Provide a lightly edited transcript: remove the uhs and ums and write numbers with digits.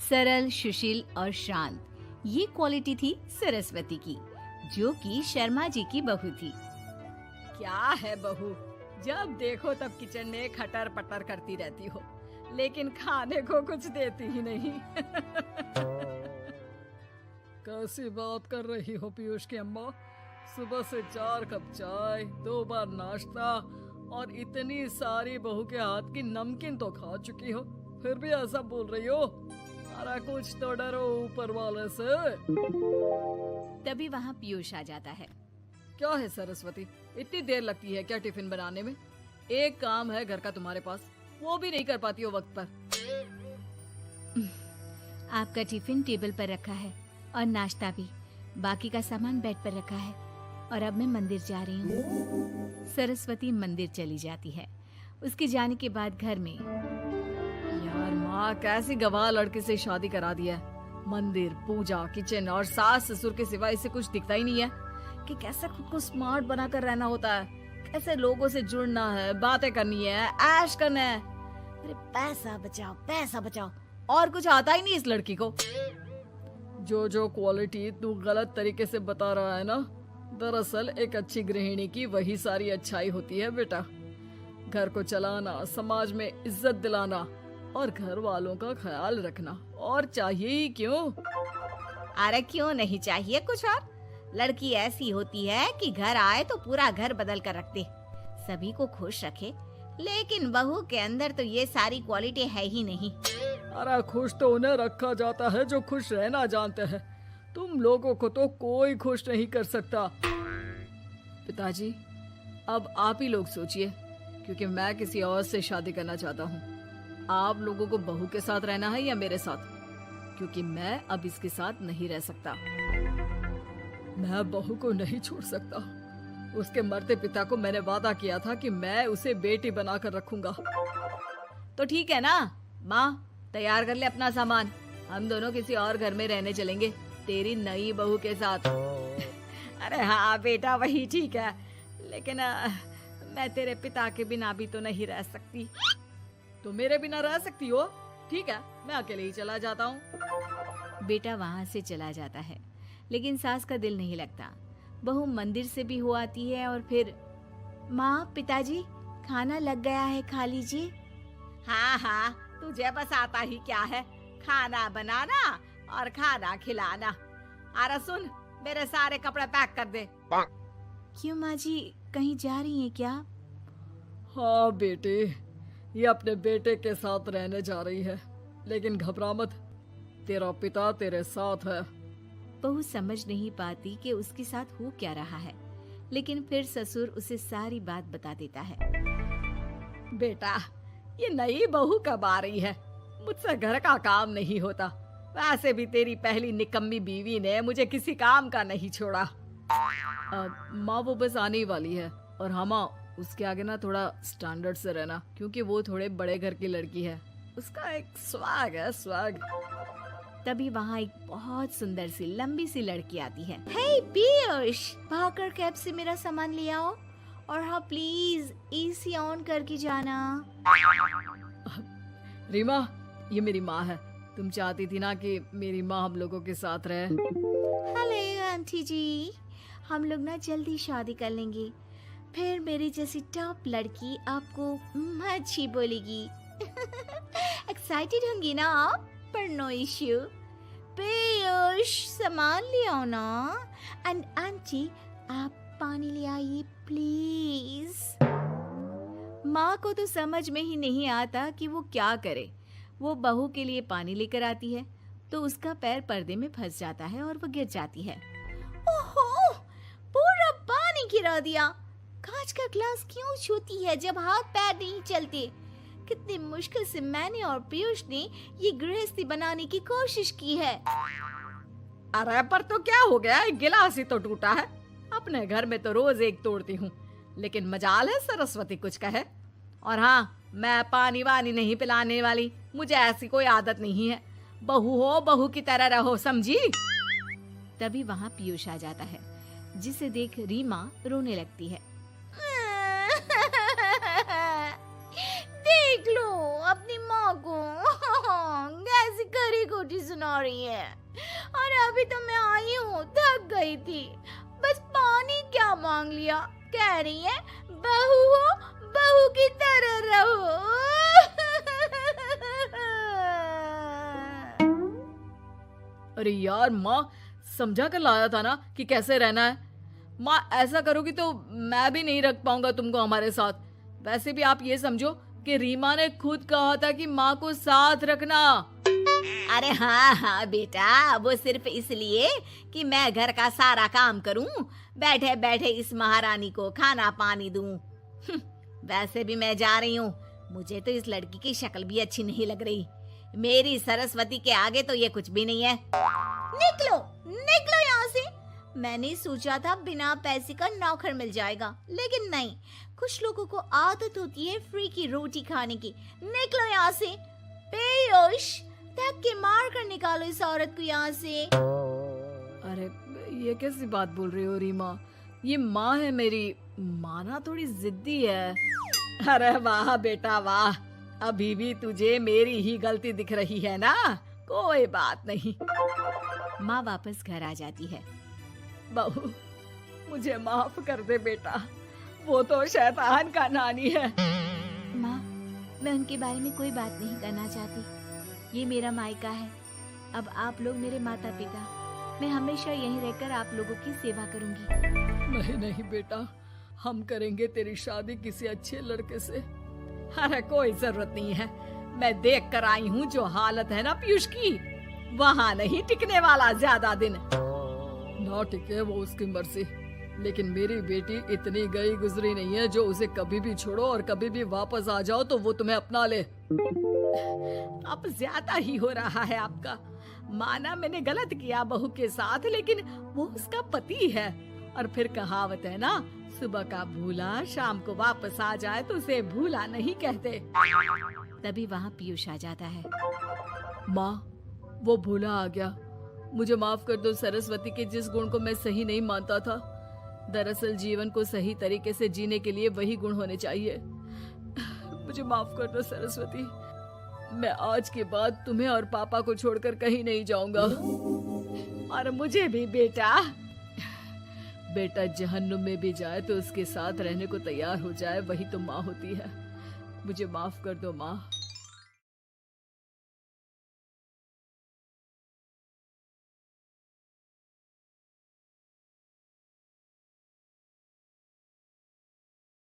सरल, सुशील और शांत, ये क्वालिटी थी सरस्वती की, जो कि शर्मा जी की बहू थी। क्या है बहू, जब देखो तब किचन में खटर पटर करती रहती हो, लेकिन खाने को कुछ देती ही नहीं। कैसी बात कर रही हो पीयूष की अम्मा? सुबह से 4 कप चाय, 2 बार नाश्ता और इतनी सारी बहू के हाथ की नमकीन तो खा चुकी हो, फिर भी ऐसा बोल रही हो? अरे कुछ तो डरो ऊपर वाले से। तभी वहाँ पीयूष आ जाता है। क्या है सरस्वती, इतनी देर लगती है क्या टिफिन बनाने में? एक काम है घर का तुम्हारे पास, वो भी नहीं कर पाती हो वक्त पर। आपका टिफिन टेबल पर रखा है और नाश्ता भी, बाकी का सामान बेड पर रखा है और अब मैं मंदिर जा रही हूँ। सरस्वती मंदिर चली जाती है। उसके जाने के बाद घर में, यार माँ कैसी गवाह लड़के से शादी करा दिया है। मंदिर, पूजा, किचन और सास ससुर के सिवा इसे कुछ दिखता ही नहीं है कि कैसे खुद को स्मार्ट बनाकर रहना होता है, कैसे लोगों से जुड़ना है, बातें करनी है, ऐश करना है। अरे पैसा बचाओ और कुछ आता ही नहीं इस लड़की को। जो क्वालिटी तू गलत तरीके से बता रहा है ना, दरअसल एक अच्छी गृहिणी की वही सारी अच्छाई होती है बेटा। घर को चलाना, समाज में इज्जत दिलाना और घर वालों का ख्याल रखना, और चाहिए ही क्यों? अरे क्यों नहीं चाहिए कुछ और? लड़की ऐसी होती है कि घर आए तो पूरा घर बदल कर रख दे, सभी को खुश रखे। लेकिन बहू के अंदर तो ये सारी क्वालिटी है ही नहीं। अरे खुश तो उन्हें रखा जाता है जो खुश रहना जानते हैं। तुम लोगों को तो कोई खुश नहीं कर सकता। पिताजी, अब आप ही लोग सोचिए, क्योंकि मैं किसी और से शादी करना चाहता हूँ। आप लोगों को बहू के साथ रहना है या मेरे साथ? क्योंकि मैं अब इसके साथ नहीं रह सकता। मैं बहू को नहीं छोड़ सकता। उसके मरते पिता को मैंने वादा किया था कि मैं उसे बेटी बनाकर रखूंगा। तो ठीक है ना माँ, तैयार कर ले अपना सामान, हम दोनों किसी और घर में रहने चलेंगे तेरी नई बहू के साथ। अरे हाँ बेटा, वही ठीक है, लेकिन मैं तेरे पिता के बिना भी तो नहीं रह सकती। तो मेरे बिना रह सकती हो? ठीक है, मैं अकेले ही चला जाता हूँ। बेटा वहाँ से चला जाता है, लेकिन सास का दिल नहीं लगता। बहू मंदिर से भी हो आती है और फिर, माँ, पिताजी, खाना लग गया है, खा लीजिए। हाँ, तुझे बस आता ही क्या है, खाना बनाना और खाना खिलाना। अरे सुन, मेरे सारे कपड़े पैक कर दे। क्यों माँ जी, कहीं जा रही हैं क्या? हाँ बेटे, ये अपने बेटे के साथ रहने जा रही है, लेकिन घबरा मत, तेरा पिता तेरे साथ है। बहू समझ नहीं पाती कि उसके साथ हो क्या रहा है, लेकिन फिर ससुर उसे सारी बात बता देता है। बेटा, ये नई बहू कब आ रही है? मुझसे घर का काम नहीं होता। वैसे भी तेरी पहली निकम्मी बीवी ने मुझे किसी काम का नहीं छोड़ा। माँ वो बस आने ही वाली है, और हाँ माँ, उसके आगे ना थोड़ा स्टैंडर्ड से रहना, क्योंकि वो थोड़े बड़े घर की लड़की है। उसका एक स्वैग है, स्वैग। तभी वहाँ एक बहुत सुंदर सी लंबी सी लड़की आती है। हे पीयूष, भाकर कैब से मेरा सामान ले आओ, और हाँ प्लीज एसी ऑन करके जाना। रीमा, ये मेरी माँ है। तुम चाहती थी ना कि मेरी माँ हम लोगों के साथ रहे। हेलो आंटी जी, हम लोग ना जल्दी शादी कर लेंगे, फिर मेरी जैसी टॉप लड़की आपको अच्छी बोलेगी। एक्साइटेड होंगी ना आप? पर नो इश्यू। पीयूष, सामान ले आओ ना, एंड आंटी आप पानी ले आइए प्लीज। माँ को तो समझ में ही नहीं आता कि वो क्या करे। वो बहू के लिए पानी लेकर आती है तो उसका पैर पर्दे में फंस जाता है और वो गिर जाती है। ओहो, पूरा पानी गिरा दिया। कांच का ग्लास क्यों छूती है जब हाथ पैर नहीं चलते? कितनी मुश्किल से मैंने और पीयूष ने ये गृहस्थी बनाने की कोशिश की है। अरे पर तो क्या हो गया, एक गिलास ही तो टूटा है। अपने घर में तो रोज एक तोड़ती हूँ, लेकिन मजाल है सरस्वती कुछ कहे। और हाँ, मैं पानी वानी नहीं पिलाने वाली, मुझे ऐसी कोई आदत नहीं है। बहू हो, बहू की तरह रहो, समझी? तभी वहाँ पीयूष आ जाता है, जिसे देख रीमा रोने लगती है। देख लो अपनी माँ को, कैसी कर खोटी खोटी सुना रही है। और अभी तो मैं आई हूँ, थक गई थी, बस पानी क्या मांग लिया। कह रही है बहू हो, बहू की तरह रहो। अरे यार माँ, समझा कर लाया था ना कि कैसे रहना है। माँ ऐसा करोगी तो मैं भी नहीं रख पाऊंगा तुमको हमारे साथ। वैसे भी आप ये समझो कि रीमा ने खुद कहा था कि माँ को साथ रखना। अरे हाँ हाँ बेटा, वो सिर्फ इसलिए कि मैं घर का सारा काम करूं, बैठे बैठे इस महारानी को खाना पानी दूं। वैसे भी मैं जा रही हूँ, मुझे तो इस लड़की की शक्ल भी अच्छी नहीं लग रही। मेरी सरस्वती के आगे तो ये कुछ भी नहीं है। निकलो निकलो यहाँ से। मैंने सोचा था बिना पैसे का नौकर मिल जाएगा, लेकिन नहीं, कुछ लोगों को आदत होती है फ्री की रोटी खाने की। निकलो यहाँ से। पीयूष, धक्के मार कर निकालो इस औरत को यहाँ से। अरे ये कैसी बात बोल रही हो रीमा? ये माँ है मेरी, माना थोड़ी जिद्दी है। अरे वाह बेटा वाह, अभी भी तुझे मेरी ही गलती दिख रही है ना? कोई बात नहीं। माँ वापस घर आ जाती है। बहू, मुझे माफ कर दे बेटा, वो तो शैतान का नानी है। माँ, मैं उनके बारे में कोई बात नहीं करना चाहती। ये मेरा मायका है। अब आप लोग मेरे माता पिता, मैं हमेशा यहीं रहकर आप लोगों की सेवा करूंगी। नहीं नहीं बेटा, हम करेंगे तेरी शादी किसी अच्छे लड़के से। अरे कोई जरूरत नहीं है, मैं देख कर आई हूँ जो हालत है ना पीयूष की, वहाँ नहीं टिकने वाला ज्यादा दिन। ना टिके वो उसकी मर्जी, लेकिन मेरी बेटी इतनी गई गुजरी नहीं है जो उसे कभी भी छोड़ो और कभी भी वापस आ जाओ तो वो तुम्हें अपना ले। अब ज्यादा ही हो रहा है आपका। माना मैंने गलत किया बहू के साथ, लेकिन वो उसका पति है। और फिर कहावत है ना, सुबह का भूला शाम को वापस आ जाए तो उसे भूला नहीं कहते। तभी वहाँ पीयूष आ जाता है। माँ, वो भूला आ गया, मुझे माफ कर दो। सरस्वती के जिस गुण को मैं सही नहीं मानता था, दरअसल जीवन को सही तरीके से जीने के लिए वही गुण होने चाहिए। मुझे माफ कर दो सरस्वती, मैं आज के बाद तुम्हें और पापा को छोड़कर कहीं नहीं जाऊंगा। और मुझे भी बेटा। बेटा जहन्नुम में भी जाए तो उसके साथ रहने को तैयार हो जाए, वही तो माँ होती है। मुझे माफ कर दो माँ।